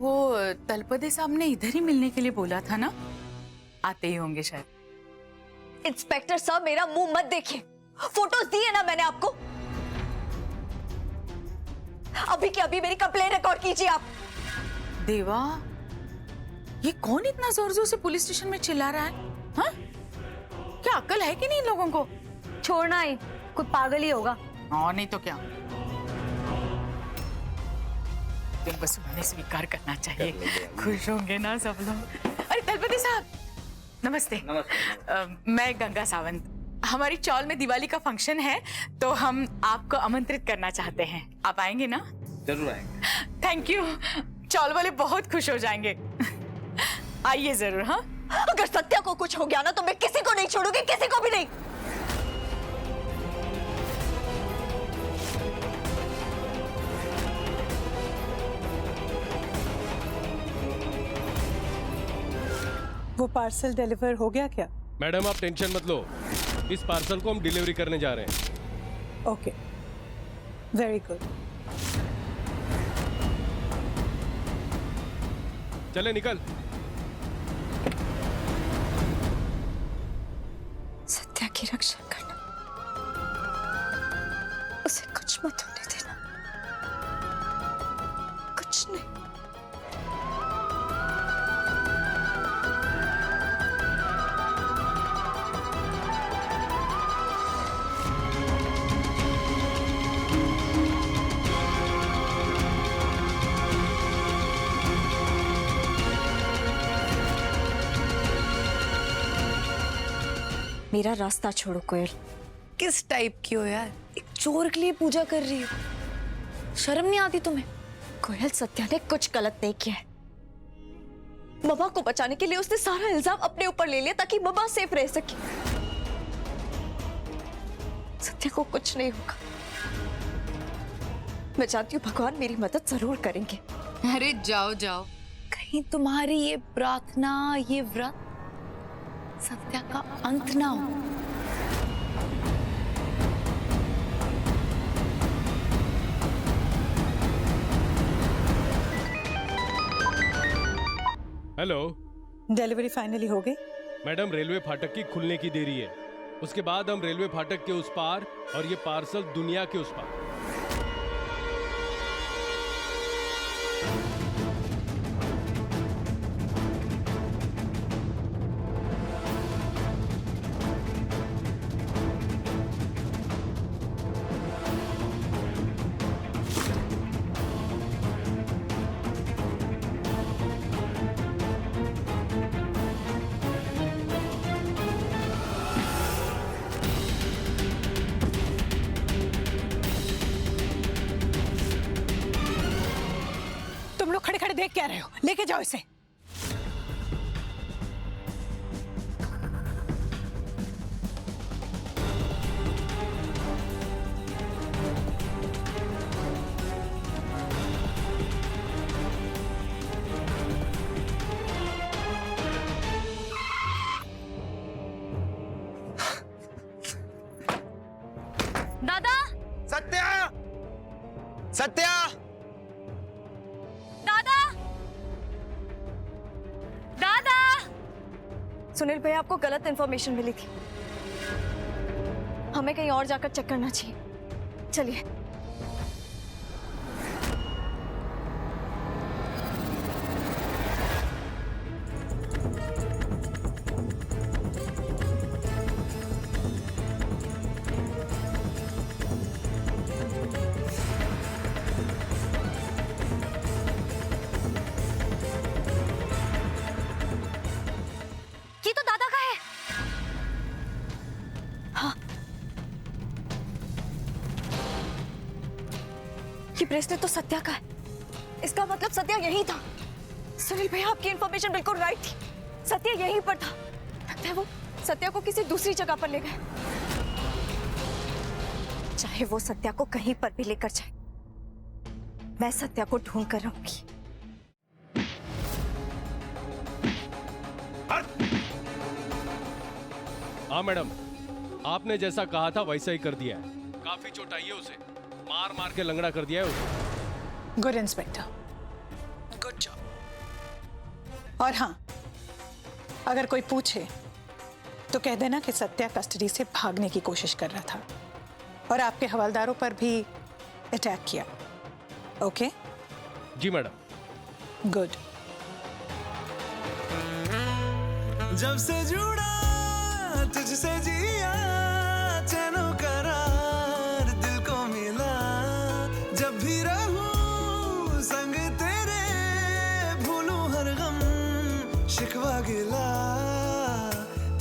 वो तलपदे साहब ने इधर ही मिलने के लिए बोला था ना, आते ही होंगे शायद। इंस्पेक्टर साहब मेरा मुंह मत देखिए, फोटोज दिए ना मैंने आपको। अभी के अभी मेरी कंप्लेंट रिकॉर्ड कीजिए आप। देवा, ये कौन इतना जोर जोर से पुलिस स्टेशन में चिल्ला रहा है? हाँ? क्या अक्ल है कि नहीं इन लोगों को? छोड़ना ही, कोई पागल ही होगा। और नहीं तो क्या। बस उन्हें स्वीकार करना चाहिए, खुश होंगे ना सब लोग। अरे तलपति साहब, नमस्ते। मैं गंगा सावंत। हमारी चौल में दिवाली का फंक्शन है, तो हम आपको आमंत्रित करना चाहते हैं। आप आएंगे ना? जरूर आएंगे। Thank you. चौल वाले बहुत खुश हो जाएंगे। आइए जरूर। हाँ, अगर सत्या को कुछ हो गया ना तो मैं किसी को नहीं छोड़ूंगी, किसी को भी नहीं। वो पार्सल डिलीवर हो गया क्या? मैडम आप टेंशन मत लो, इस पार्सल को हम डिलीवरी करने जा रहे हैं। Okay, very good. चले निकल। सत्या की रक्षा करना, उसे कुछ मत होने देना, कुछ नहीं। मेरा रास्ता छोड़ो कोयल। किस टाइप की हो यार? एक चोर के लिए पूजा कर रही हो, शर्म नहीं आती तुम्हें? कोयल, सत्या ने कुछ गलत नहीं किया है। ममा को बचाने के लिए उसने सारा इल्जाम अपने ऊपर ले लिया ताकि ममा सेफ रह सके। सत्या को कुछ नहीं होगा। मैं चाहती हूँ भगवान मेरी मदद जरूर करेंगे। अरे जाओ जाओ, कहीं तुम्हारी ये प्रार्थना, ये व्रत सत्या का अंत ना हो। हेलो डिलीवरी फाइनली हो गई? मैडम, रेलवे फाटक की खुलने की देरी है, उसके बाद हम रेलवे फाटक के उस पार और ये पार्सल दुनिया के उस पार। तुम लोग खड़े खड़े देख क्या रहे हो? लेके जाओ इसे। दादा, सत्या! सत्या! दादा, दादा! सुनील भैया, आपको गलत इंफॉर्मेशन मिली थी, हमें कहीं और जाकर चेक करना चाहिए। चलिए। ये तो दादा का है। हाँ, ये ब्रेसलेट तो सत्या का है। इसका मतलब सत्या यही था। सुनील भैया, आपकी इंफॉर्मेशन बिल्कुल राइट थी। सत्या यहीं पर था। लगता है वो सत्या को किसी दूसरी जगह पर ले गए। चाहे वो सत्या को कहीं पर भी लेकर जाए, मैं सत्या को ढूंढ कर रहूंगी। हाँ मैडम, आपने जैसा कहा था वैसा ही कर दिया है। काफी चोट आई है उसे, मार मार के लंगड़ा कर दिया है उसे। Good inspector, good job. और हाँ, अगर कोई पूछे तो कह देना कि सत्या कस्टडी से भागने की कोशिश कर रहा था और आपके हवलदारों पर भी अटैक किया। ओके? जी मैडम। गुड। जब से जुड़ा तुझसे जिया चैनो करार दिल को मिला, जब भी रहूं संग तेरे भूलूं हर गम शिकवा गिला,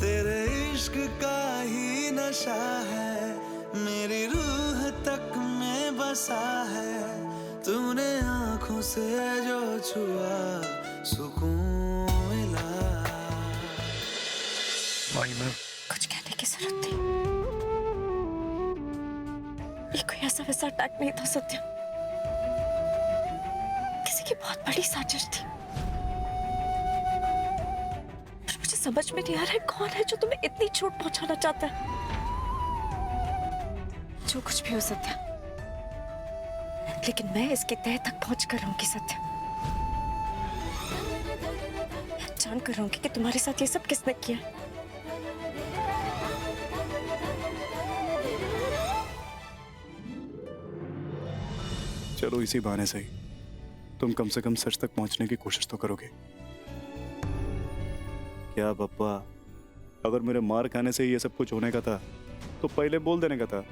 तेरे इश्क का ही नशा है मेरी रूह तक में बसा है, तूने आंखों से जो छुआ सुकून मिला। कुछ कहने की जरूरत थी? ये कोई ऐसा वैसा अटैक नहीं था सत्या, किसी की बहुत बड़ी साजिश थी। पर मुझे समझ में नहीं आ रहा है कौन है जो तुम्हें इतनी चोट पहुंचाना चाहता है। जो कुछ भी हो सत्या, लेकिन मैं इसके तह तक पहुंच कर रहूंगी सत्या। जान कर रहूंगी कि तुम्हारे साथ ये सब किसने किया। चलो इसी बहाने से ही तुम कम से कम सच तक पहुंचने की कोशिश तो करोगे। क्या पप्पा, अगर मेरे मार खाने से ये सब कुछ होने का था तो पहले बोल देने का था,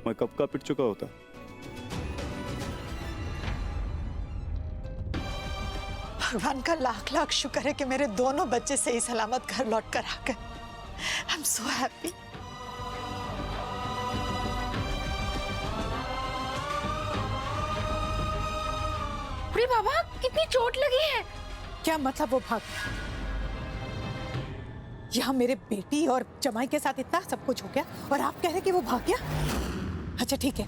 मैं कब का पिट चुका होता। भगवान का लाख लाख शुक्र है कि मेरे दोनों बच्चे सही सलामत घर लौट कर आ गए। I am so happy. अरे बाबा, कितनी चोट लगी है। क्या मतलब वो भाग गया? यहाँ मेरे बेटी और जमाई के साथ इतना सब कुछ हो गया और आप कह रहे कि वो भाग गया? अच्छा ठीक है,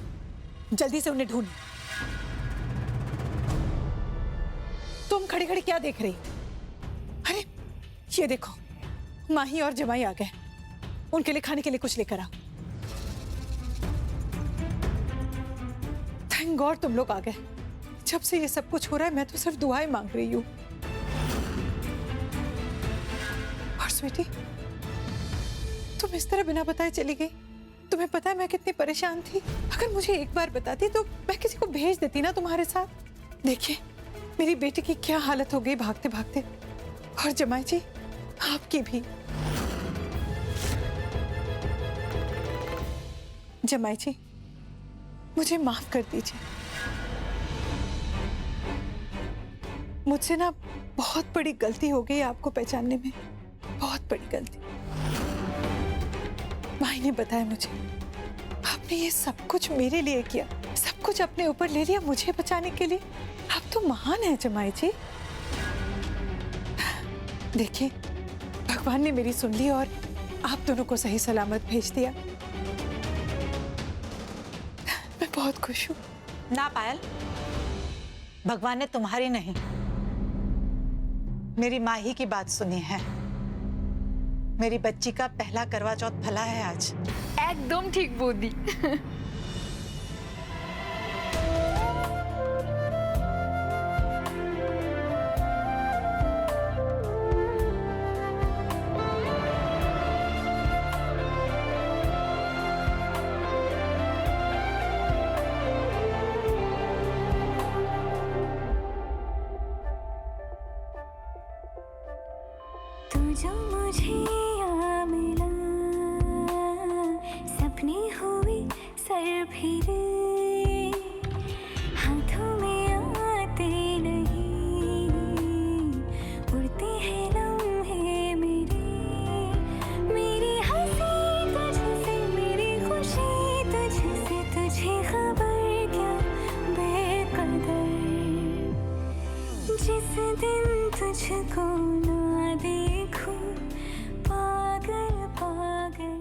जल्दी से उन्हें ढूंढ। तुम खड़ी खड़ी क्या देख रही? अरे ये देखो, माही और जमाई आ गए, उनके लिए खाने के लिए कुछ लेकर आओ। थैंक गॉड तुम लोग आ गए। जब से ये सब कुछ हो रहा है मैं तो सिर्फ दुआएं मांग रही हूँ। और स्वीटी, तुम इस तरह बिना बताए चली गई। तुम्हें पता है मैं कितनी परेशान थी। अगर मुझे एक बार बताती तो मैं किसी को भेज देती ना तुम्हारे साथ। देखिए मेरी बेटी की क्या हालत हो गई भागते भागते। और जमाई जी आपकी भी। जमाई जी मुझे माफ कर दीजिए। मुझसे ना बहुत बड़ी गलती हो गई आपको पहचानने में, बहुत बड़ी गलती। माई ने बताया मुझे, आपने ये सब कुछ मेरे लिए किया, सब कुछ अपने ऊपर ले लिया मुझे बचाने के लिए। आप तो महान हैं जमाई जी। देखिए भगवान ने मेरी सुन ली और आप दोनों को सही सलामत भेज दिया। मैं बहुत खुश हूँ। ना पायल, भगवान ने तुम्हारी नहीं मेरी माही की बात सुनी है। मेरी बच्ची का पहला करवा चौथ भला है आज। एकदम ठीक बोली। जो मुझे यहाँ मिला, सपने हुए सर फिरे, हाथों में आते नहीं, उड़ते हैं लम्हे मेरे, मेरी हंसी तुझसे, मेरी खुशी तुझसे, तुझे खबर क्या बेकदर, जिस दिन तुझको ना देखूं पागल पागल।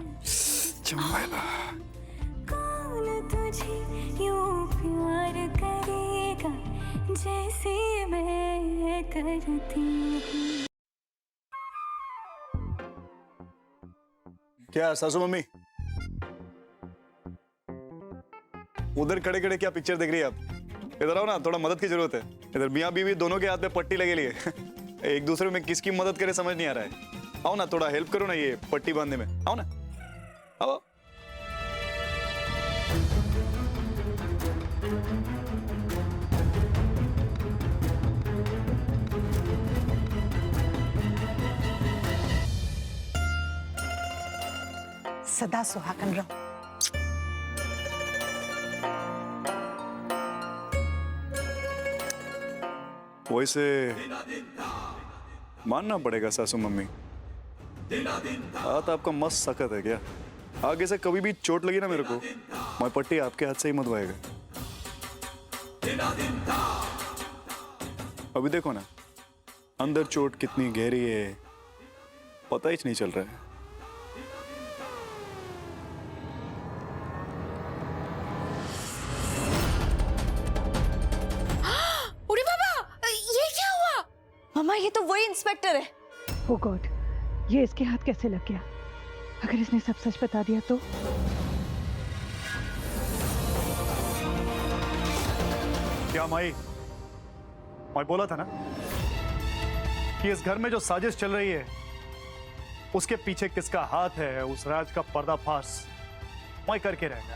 कौन तुझे यूं प्यार करेगा जैसे मैं करती हूँ। क्या सासू मम्मी, उधर खड़े खड़े क्या पिक्चर देख रही है आप? इधर आओ ना, थोड़ा मदद की जरूरत है। इधर मियाँ बीवी दोनों के हाथ में पट्टी लगे लिए। एक दूसरे में किसकी मदद करे समझ नहीं आ रहा है। आओ ना, थोड़ा हेल्प करो ना ये पट्टी बांधने में। आओ ना, आओ। सदा सुहागन रहो। वैसे मानना पड़ेगा सासू मम्मी, हाथ आपका मस्त सख्त है क्या? आगे से कभी भी चोट लगी ना मेरे को, मैं पट्टी आपके हाथ से ही मधवाएगा। अभी देखो ना, अंदर चोट कितनी गहरी है पता ही नहीं चल रहा है। उड़ी बाबा, ये क्या हुआ? मम्मा ये तो वही इंस्पेक्टर है। ओ गॉड, ये इसके हाथ कैसे लग गया? अगर इसने सब सच बता दिया तो? क्या माई, मैं बोला था ना कि इस घर में जो साजिश चल रही है उसके पीछे किसका हाथ है, उस राज का पर्दाफाश मैं करके रहेगा।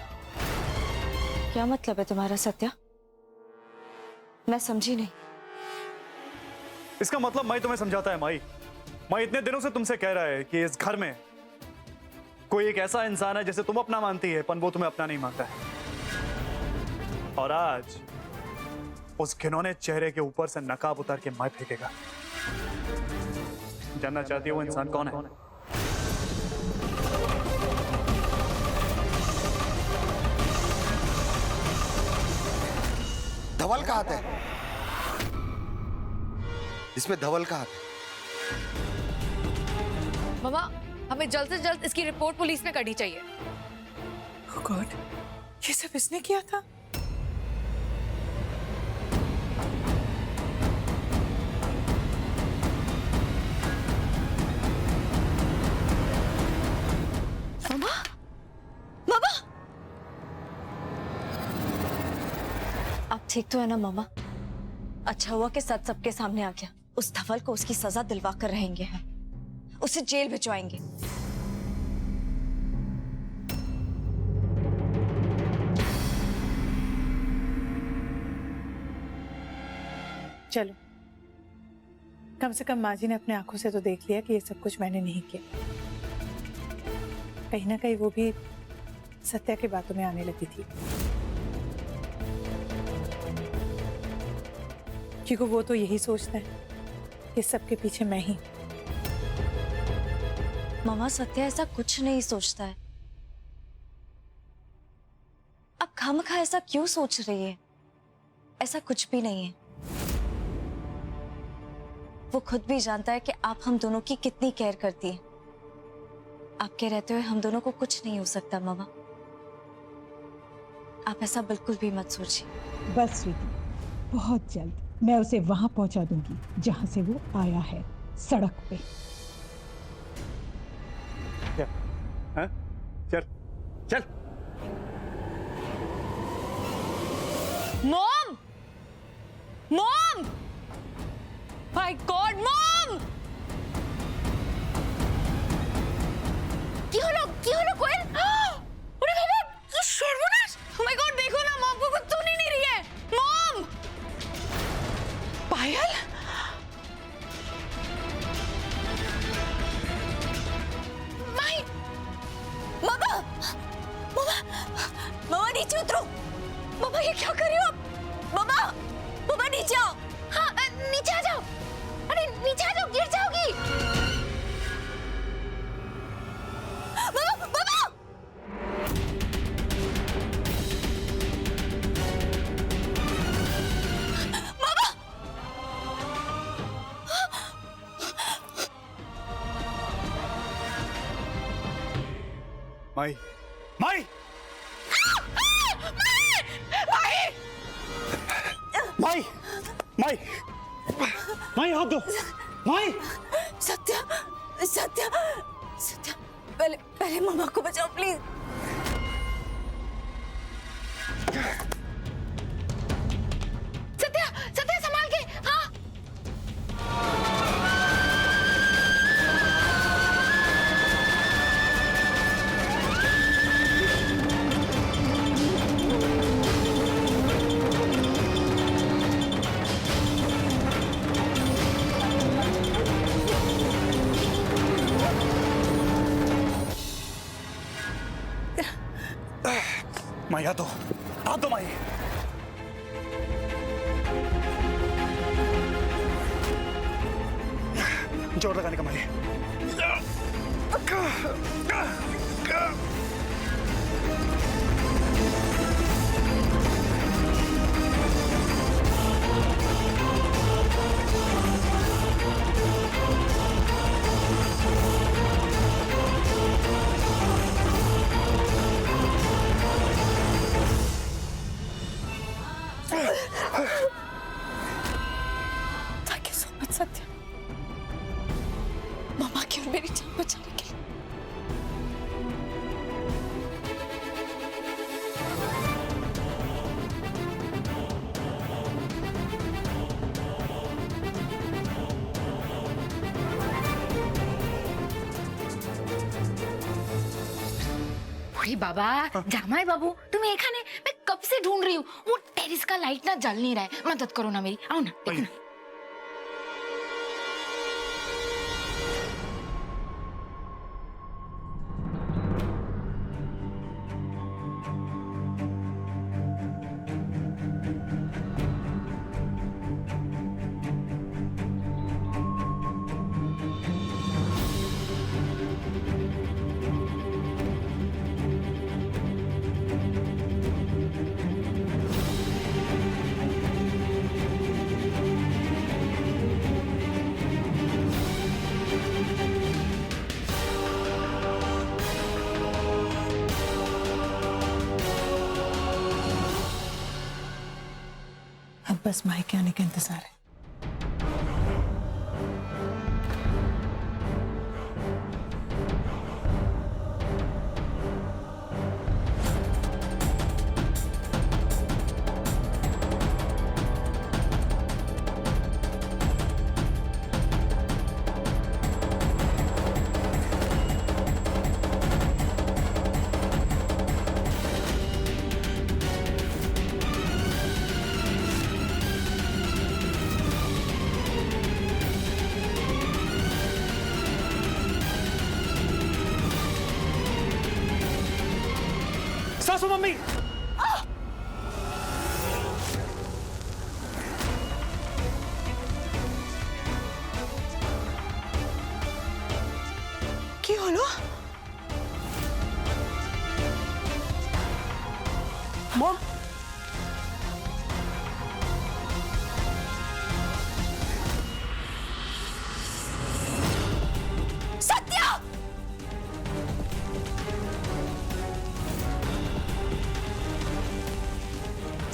क्या मतलब है तुम्हारा सत्या? मैं समझी नहीं। इसका मतलब मैं तुम्हें समझाता है माई। मैं इतने दिनों से तुमसे कह रहा है कि इस घर में कोई एक ऐसा इंसान है जिसे तुम अपना मानती है पर वो तुम्हें अपना नहीं मानता है। और आज उस घिनौने चेहरे के ऊपर से नकाब उतार के मैं फेंकेगा। जानना चाहती हो वो इंसान कौन है? धवल का हाथ है इसमें, धवल का हाथ है। मामा, हमें जल्द से जल्द इसकी रिपोर्ट पुलिस में करनी चाहिए। Oh God, ये सब इसने किया था? मम्मा, मम्मा, आप ठीक तो है ना मम्मा? अच्छा हुआ कि सच सबके सामने आ गया। उस धवल को उसकी सजा दिलवा कर रहेंगे हम, उसे जेल भिजवाएंगे। चलो, कम से कम माँ जी ने अपने आंखों से तो देख लिया कि ये सब कुछ मैंने नहीं किया। कहीं ना कहीं वो भी सत्या की बातों में आने लगी थी, क्योंकि वो तो यही सोचता है कि सबके पीछे मैं ही। मामा, सत्या ऐसा कुछ नहीं सोचता है। अब खामखा ऐसा क्यों सोच रही है? ऐसा कुछ भी नहीं है। वो खुद भी जानता है कि आप हम दोनों की कितनी केयर करती है। आपके रहते हुए हम दोनों को कुछ नहीं हो सकता मामा। आप ऐसा बिल्कुल भी मत सोचिए। बस स्वीटी, बहुत जल्द मैं उसे वहां पहुंचा दूंगी जहां से वो आया है, सड़क पे। हाँ? चल चल। Mom! Mom! My God, mom! क्यों लो कोयल? अरे बाबा, ये सर्वनाश! ओह माय गॉड, देखो ना, मॉम को कुछ सुन ही नहीं रही है। मॉम! पायल? माई! मामा! मामा! मामा नीचे उतरो! मामा ये क्या कर रही हो आप? मामा! मामा नीचे आओ! हाँ, नीचे आ जाओ! अरे नीचे आ जाओ, गिर जाओगी! मामा! मामा! मामा! माई, माई, माई, माई, माई, हाथ दो, माई। सत्या, सत्या, सत्या, पहले मामा को बचाओ प्लीज। सत्या, सत्या संभाल के, हाँ। माई हाथ दो माई। जोर लगाने का माई। Thank you so much Satya, मम्मा की और मेरी जान बचाने के लिए। अरे बाबा जामाई बाबू तुम एखाने मैं कब से ढूंढ रही हूँ, वो टेरिस का लाइट ना जल नहीं रहा है, मदद करो ना मेरी, आओ ना देखो ना। अब बस माई के आने का इंतजार है। सासू मम्मी, কি হলো? मॉम, सत्या!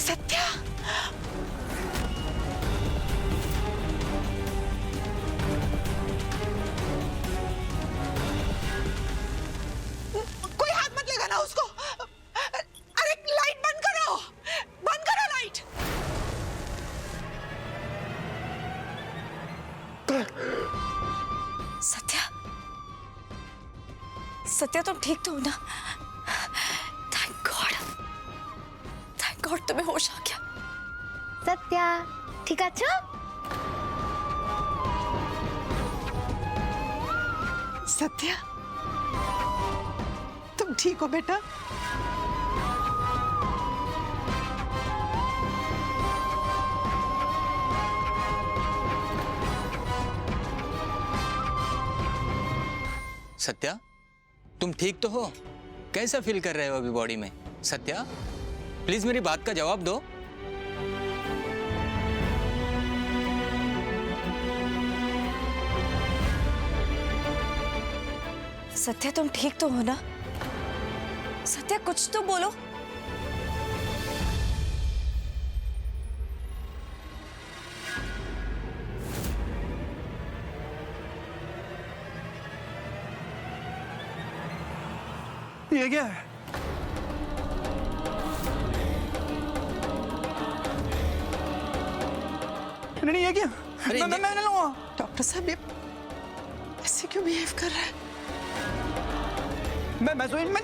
सत्या, कोई हाथ मत लगाना उसको। अरे लाइट बंद करो, बंद करो लाइट। सत्या, सत्या तुम ठीक तो हो ना? थैंक गॉड तुम्हें होश आ गया। सत्या ठीक आछो? सत्या, तुम ठीक हो बेटा? सत्या, तुम ठीक तो हो? कैसा फील कर रहे हो अभी बॉडी में? सत्या, प्लीज मेरी बात का जवाब दो। सत्या तुम ठीक तो हो ना? सत्या कुछ तो बोलो। ये क्या है? नहीं ये क्या? मैं नहीं लूंगा। डॉक्टर साहब ये ऐसे क्यों बिहेव कर रहा है? मैं सुई लूंगा।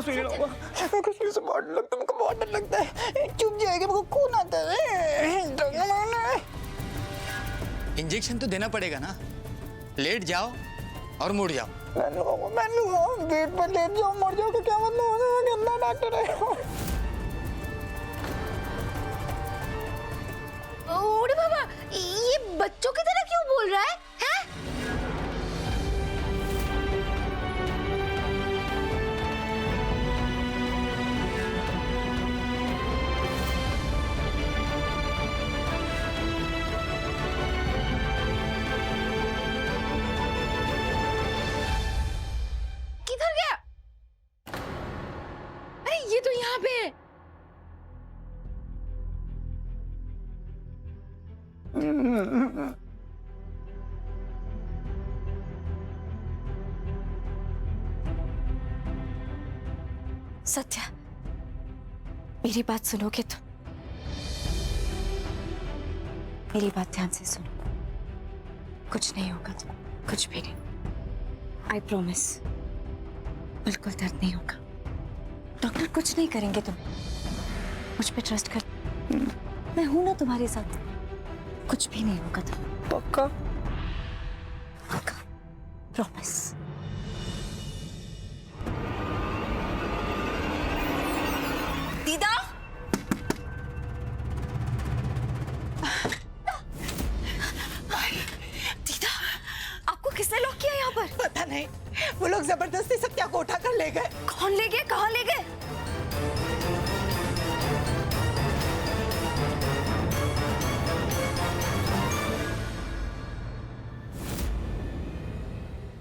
सुई से बहुत डर लगता है, मुझको बहुत डर लगता है। चुप जाएगा, मुझको खून आता है। इंजेक्शन तो देना पड़ेगा ना। लेट जाओ और मुड़ जाओ। मैं बेड पर लेट जाऊं, मर जाऊं तो क्या मतलब हो जाएगा? गंदा डॉक्टर है। ओरे बाबा, ये बच्चों की तरह क्यों बोल रहा है? हैं? किधर गया? अरे ये तो यहाँ पे है। सत्या, मेरी बात सुनोगे तुम? मेरी बात ध्यान से सुनो। कुछ नहीं होगा तुम, कुछ भी नहीं। आई प्रॉमिस, बिल्कुल दर्द नहीं होगा। डॉक्टर कुछ नहीं करेंगे तुम्हें, मुझ पे ट्रस्ट कर। मैं हूं ना तुम्हारे साथ, कुछ भी नहीं होगा तुम्हें। पक्का? पक्का, प्रॉमिस। दीदा, दीदा, आपको किसने लॉक किया यहाँ पर? पता नहीं, वो लोग जबरदस्ती सत्या को उठाकर ले गए। कौन ले गए? कहाँ ले गए?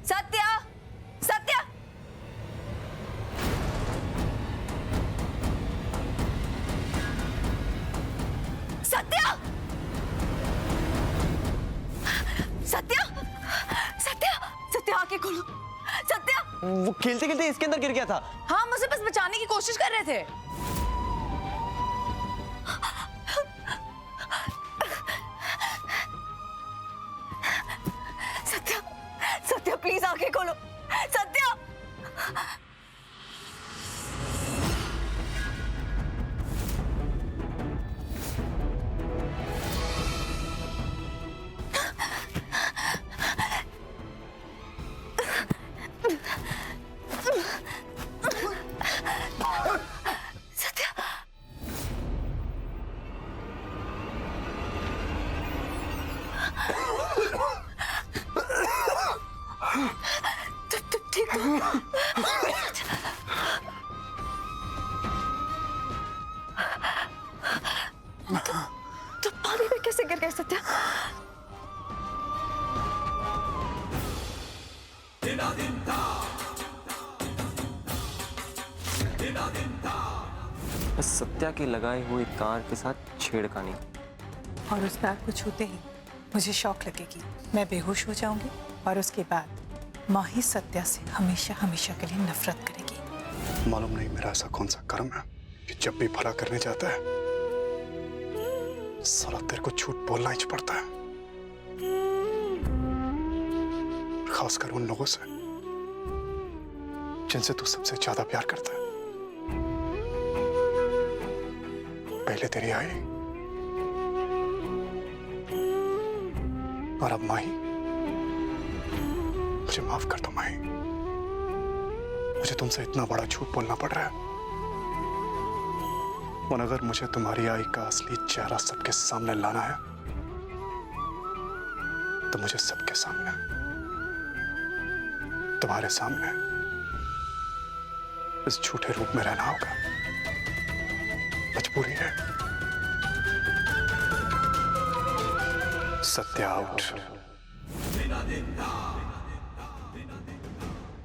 सत्या, सत्या, सत्या, सत्या, सत्या, सत्या, आंखें खोलो। सत्या, वो खेलते खेलते इसके अंदर गिर गया था। हाँ, मुझे बस बचाने की कोशिश कर रहे थे। सत्या, सत्या, प्लीज आंखें खोलो। सत्या, तुम ठीक हो? तुम पानी में कैसे गिर गए सत्या? बस सत्या के लगाए हुए तार के साथ छेड़खानी। और उस तार को छूते ही मुझे शौक लगेगी, मैं बेहोश हो जाऊंगी और उसके बाद माँ ही सत्या से हमेशा हमेशा के लिए नफरत करेगी। मालूम नहीं मेरा ऐसा कौन सा कर्म है कि जब भी भला करने जाता है साला तेरे को झूठ बोलना ही पड़ता है, खासकर उन लोगों से जिनसे तू सबसे ज्यादा प्यार करता है। पहले तेरी आई और अब माही। मुझे माफ कर दो माही, मुझे तुमसे इतना बड़ा झूठ बोलना पड़ रहा है। और अगर मुझे तुम्हारी आई का असली चेहरा सबके सामने लाना है तो मुझे सबके सामने, तुम्हारे सामने इस झूठे रूप में रहना होगा। मजबूरी है। सत्य आउट।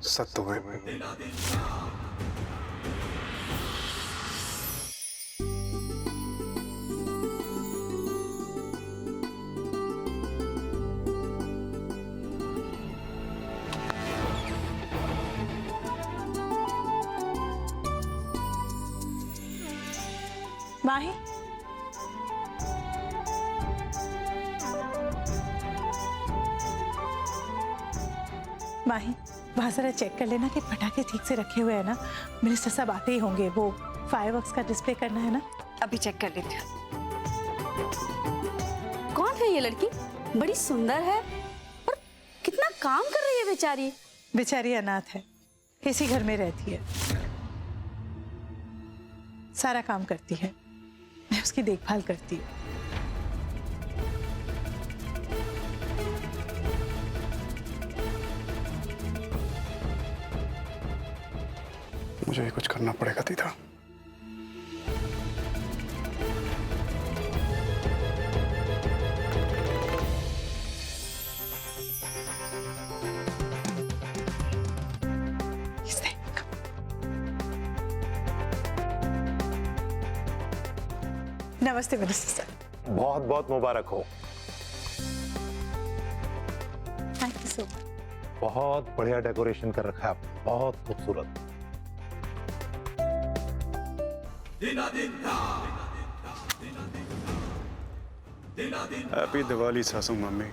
सत्य हुए। माही, माही, वहां जरा चेक कर लेना कि पटाखे ठीक से रखे हुए हैं ना। मेरे से सब आते ही होंगे, वो फायरवर्क्स का डिस्प्ले करना है ना। अभी चेक कर लेती हूँ। कौन है ये लड़की? बड़ी सुंदर है और कितना काम कर रही है बेचारी। बेचारी अनाथ है, इसी घर में रहती है, सारा काम करती है, मैं उसकी देखभाल करती हूँ। मुझे ही कुछ करना पड़ेगा दीदा। नमस्ते मिनिस्टर सर। बहुत बहुत मुबारक हो। Thank you so much. बहुत बढ़िया डेकोरेशन कर रखा है, बहुत खूबसूरत। हैप्पी दिवाली सासू मम्मी।